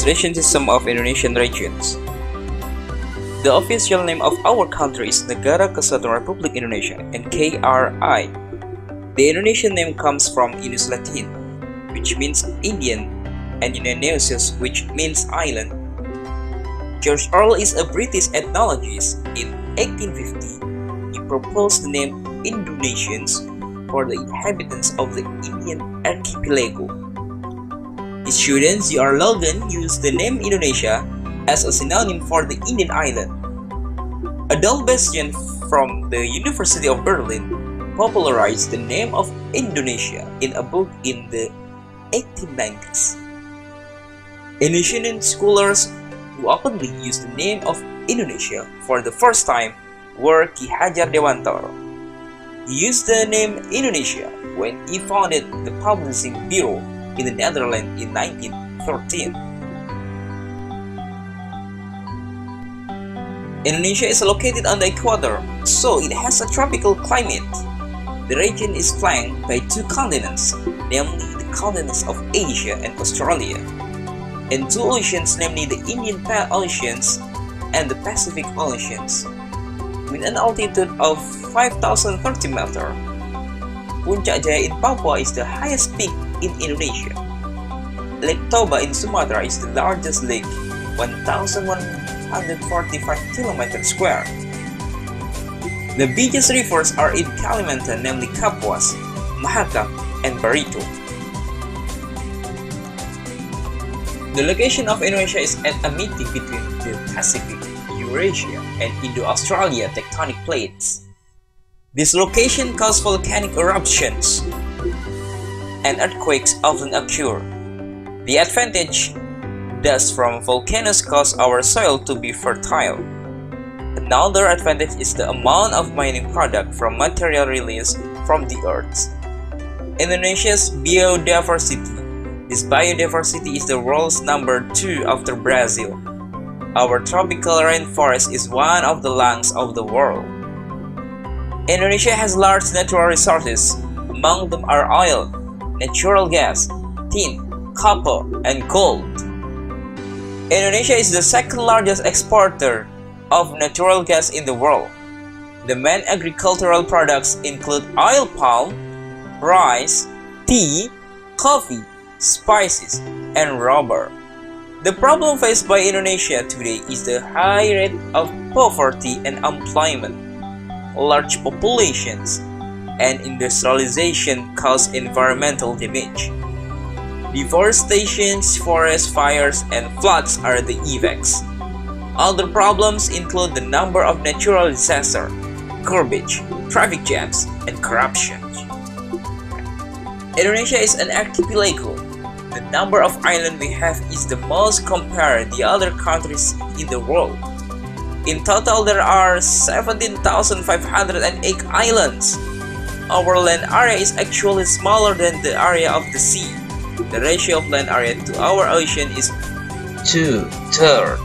administration system of Indonesian regions. The official name of our country is Negara Kesatuan Republik Indonesia, NKRI. The Indonesian name comes from Indus Latin, which means Indian, and Indonesia, which means island. George Orwell is a British ethnologist. In 1850, he proposed the name Indonesians for the inhabitants of the Indian archipelago. His student J.R. Logan used the name Indonesia as a synonym for the Indian island. Adolf Bastian from the University of Berlin popularized the name of Indonesia in a book in the 1890s. Indonesian scholars who openly used the name of Indonesia for the first time were Ki Hajar Dewantara. He used the name Indonesia when he founded the Publishing Bureau in the Netherlands in 1913. Indonesia is located on the equator, so it has a tropical climate. The region is flanked by two continents, namely the continents of Asia and Australia, and two oceans, namely the Indian Oceans and the Pacific Oceans. With an altitude of 5,030 meters, Puncak Jaya in Papua is the highest peak in Indonesia. Lake Toba in Sumatra is the largest lake, 1,145 kilometers square. The biggest rivers are in Kalimantan, namely Kapuas, Mahakam, and Barito. The location of Indonesia is at a meeting between the Pacific, Eurasia, and Indo-Australia tectonic plates. This location causes volcanic eruptions, and earthquakes often occur. The advantage dust from volcanoes cause our soil to be fertile. Another advantage is the amount of mining product from material released from the earth. Indonesia's biodiversity. This biodiversity is the world's number 2 after Brazil. Our tropical rainforest is one of the lungs of the world. Indonesia has large natural resources. Among them are oil, natural gas, tin, copper, and gold. Indonesia is the second largest exporter of natural gas in the world. The main agricultural products include oil palm, rice, tea, coffee, spices, and rubber. The problem faced by Indonesia today is the high rate of poverty and unemployment. Large populations and industrialization cause environmental damage. Deforestation, forest fires, and floods are the effects. Other problems include the number of natural disasters, garbage, traffic jams, and corruption. Indonesia is an archipelago. The number of islands we have is the most compared to the other countries in the world. In total, there are 17,508 islands. Our land area is actually smaller than the area of the sea. The ratio of land area to our ocean is 2/3.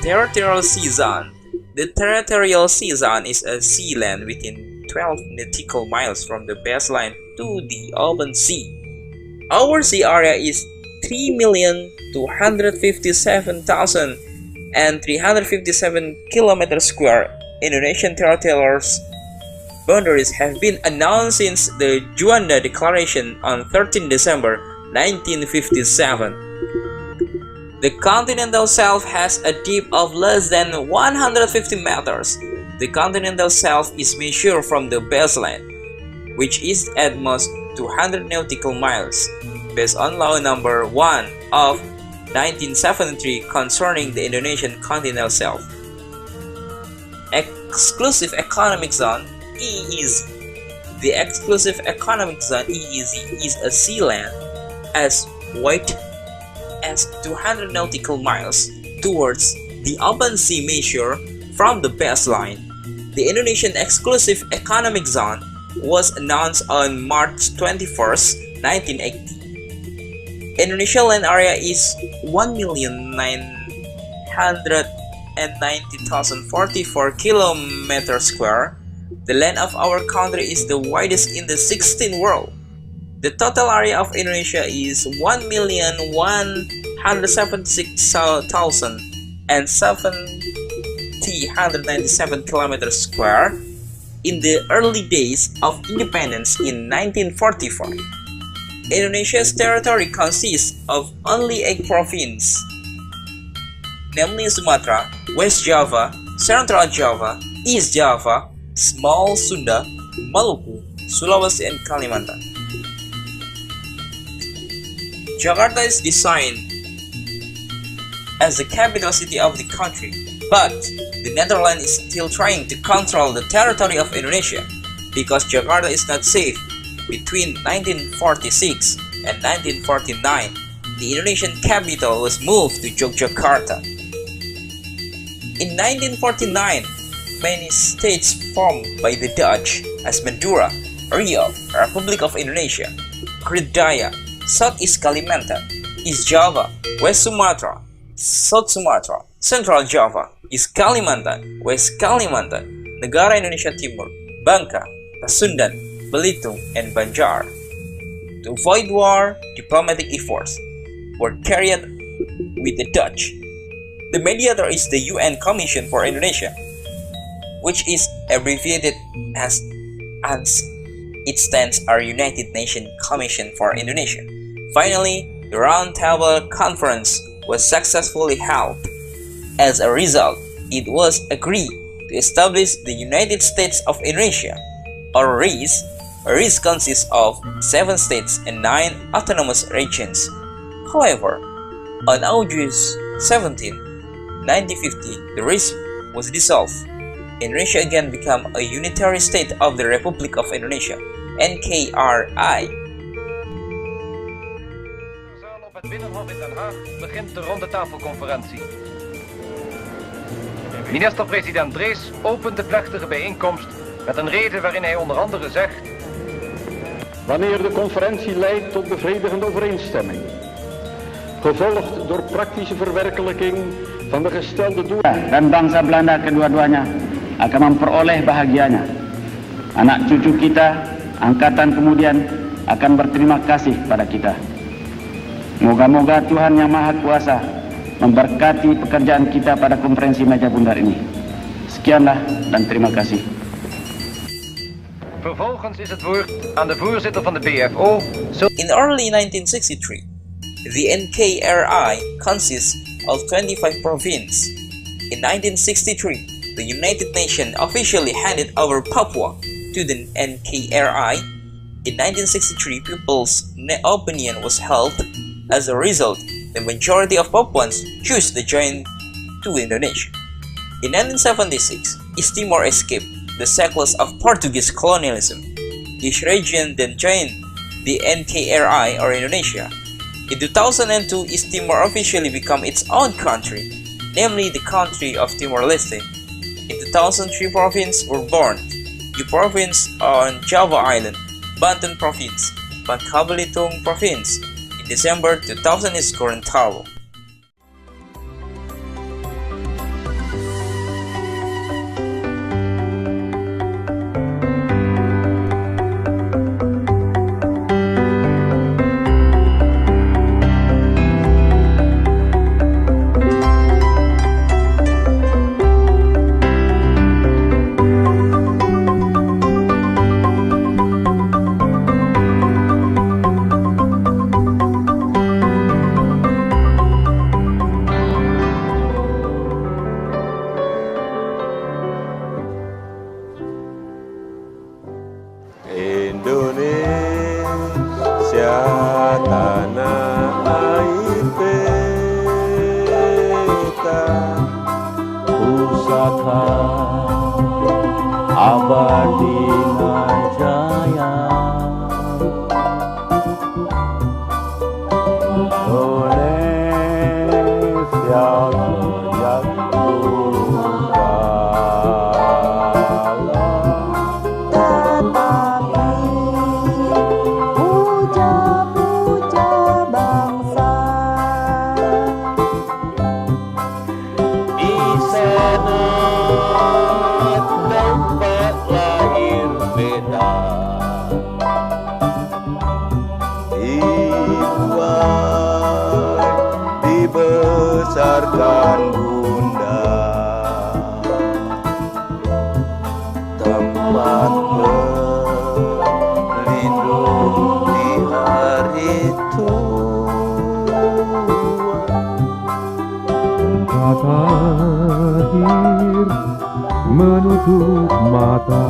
Territorial sea zone. The territorial sea zone is a sea land within 12 nautical miles from the baseline to the open sea. Our sea area is 3,257,357 kilometers square. Indonesian territorial boundaries have been announced since the Juanda Declaration on 13 December 1957. The continental shelf has a depth of less than 150 meters. The continental shelf is measured from the baseline, which is at most 200 nautical miles, based on Law Number 1 of 1973 concerning the Indonesian continental shelf. Exclusive Economic Zone (EEZ). The Exclusive Economic Zone (EEZ) is a sea land as wide as 200 nautical miles towards the open sea measured from the baseline. The Indonesian Exclusive Economic Zone was announced on March 21, 1980. Indonesia land area is 1,900,000 190,044 kilometers square, the land of our country is the widest in the 16th world. The total area of Indonesia is 1,176,797 kilometers square. In the early days of independence in 1945, Indonesia's territory consists of only 8 provinces, namely Sumatra, West Java, Central Java, East Java, Small Sunda, Maluku, Sulawesi, and Kalimantan. Jakarta is designed as the capital city of the country, but the Netherlands is still trying to control the territory of Indonesia because Jakarta is not safe. Between 1946 and 1949, the Indonesian capital was moved to Yogyakarta. In 1949, many states formed by the Dutch as Madura, Riau, Republic of Indonesia, Kridaya, Southeast Kalimantan, East Java, West Sumatra, South Sumatra, Central Java, East Kalimantan, West Kalimantan, Negara Indonesia Timur, Bangka, Pasundan, Belitung, and Banjar. To avoid war, diplomatic efforts were carried with the Dutch. The mediator is the UN Commission for Indonesia, which is abbreviated as UNS. It stands for United Nations Commission for Indonesia. Finally, the Round Table Conference was successfully held. As a result, it was agreed to establish the United States of Indonesia, or RIS. RIS consists of 7 states and 9 autonomous regions. However, on August 17, 1950, the RIS was dissolved. Indonesia again became a unitary state of the Republic of Indonesia, NKRI. Op het Binnenhof in Den Haag begint de rondetafelconferentie. Minister-president Drees opent de plechtige bijeenkomst met een rede waarin hij onder andere zegt: wanneer de conferentie leidt tot bevredigende overeenstemming, gevolgd door praktische verwerkelijking van de gestelde doelen dan bangsa Belanda kedua-duanya akan memperoleh bahagianya. Anak cucu kita, angkatan kemudian akan berterima kasih pada kita. Moga-moga Tuhan Yang Maha Kuasa memberkati pekerjaan kita pada konferensi meja bundar ini. Sekianlah dan terima kasih. Vervolgens is het woord aan de voorzitter van de BFO. In early 1963, the NKRI consists of 25 provinces. In 1963, the United Nations officially handed over Papua to the NKRI. In 1963, people's opinion was held. As a result, the majority of Papuans chose to join to Indonesia. In 1976, East Timor escaped the shackles of Portuguese colonialism. This region then joined the NKRI or Indonesia. In 2002, East Timor officially became its own country, namely the country of Timor-Leste. In 2003, provinces were born. The province on Java Island, Banten Province, Bangka Belitung Province. In December 2000 is Gorontalo. Indonesia tanah air beta, pusaka abadi jaya. Indonesia sejak Say anak tempat lahir beda, dibuai dibesarkan bunda, tempat berlindung di hari tua. Tempat akhir menutup mata,